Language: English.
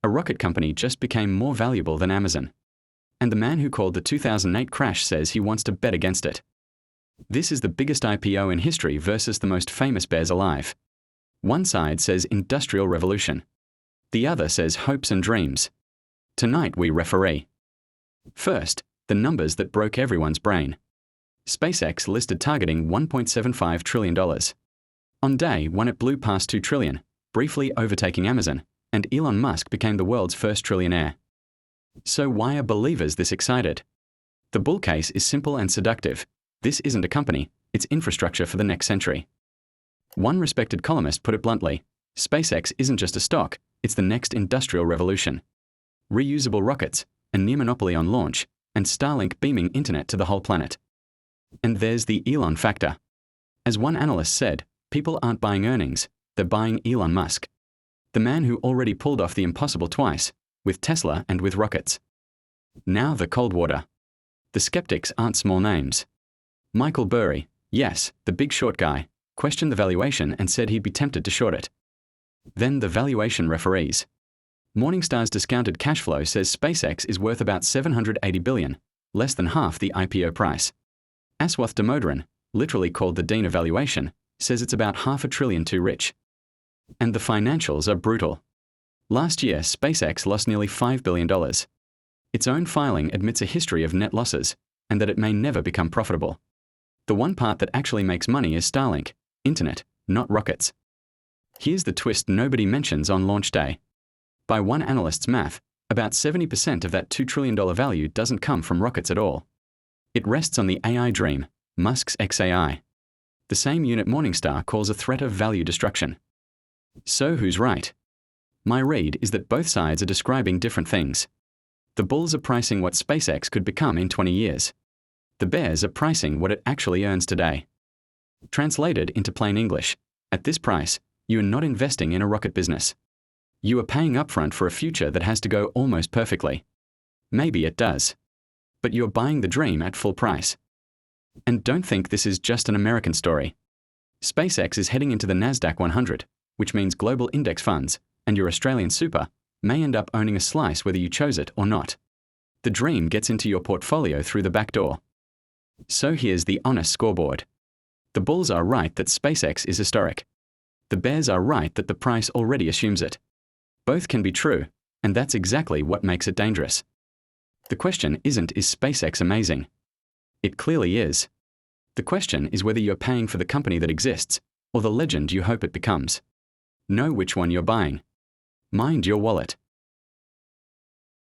A rocket company just became more valuable than Amazon. And the man who called the 2008 crash says he wants to bet against it. This is the biggest IPO in history versus the most famous bears alive. One side says industrial revolution. The other says hopes and dreams. Tonight we referee. First, the numbers that broke everyone's brain. SpaceX listed targeting $1.75 trillion. On day one it blew past $2 trillion, briefly overtaking Amazon, and Elon Musk became the world's first trillionaire. So why are believers this excited? The bull case is simple and seductive. This isn't a company, it's infrastructure for the next century. One respected columnist put it bluntly, SpaceX isn't just a stock, it's the next industrial revolution. Reusable rockets, a near monopoly on launch, and Starlink beaming internet to the whole planet. And there's the Elon factor. As one analyst said, people aren't buying earnings, they're buying Elon Musk. The man who already pulled off the impossible twice, with Tesla and with rockets. Now the cold water. The skeptics aren't small names. Michael Burry, yes, the big short guy, questioned the valuation and said he'd be tempted to short it. Then the valuation referees. Morningstar's discounted cash flow says SpaceX is worth about $780 billion, less than half the IPO price. Aswath Damodaran, literally called the dean of valuation, says it's about $500 billion too rich. And the financials are brutal. Last year, SpaceX lost nearly $5 billion. Its own filing admits a history of net losses, and that it may never become profitable. The one part that actually makes money is Starlink, internet, not rockets. Here's the twist nobody mentions on launch day. By one analyst's math, about 70% of that $2 trillion value doesn't come from rockets at all. It rests on the AI dream, Musk's XAI. The same unit Morningstar calls a threat of value destruction. So who's right? My read is that both sides are describing different things. The bulls are pricing what SpaceX could become in 20 years. The bears are pricing what it actually earns today. Translated into plain English, at this price, you are not investing in a rocket business. You are paying upfront for a future that has to go almost perfectly. Maybe it does. But you're buying the dream at full price. And don't think this is just an American story. SpaceX is heading into the NASDAQ 100, which means global index funds, and your Australian super, may end up owning a slice whether you chose it or not. The dream gets into your portfolio through the back door. So here's the honest scoreboard. The bulls are right that SpaceX is historic. The bears are right that the price already assumes it. Both can be true, and that's exactly what makes it dangerous. The question isn't, is SpaceX amazing? It clearly is. The question is whether you're paying for the company that exists, or the legend you hope it becomes. Know which one you're buying. Mind your wallet.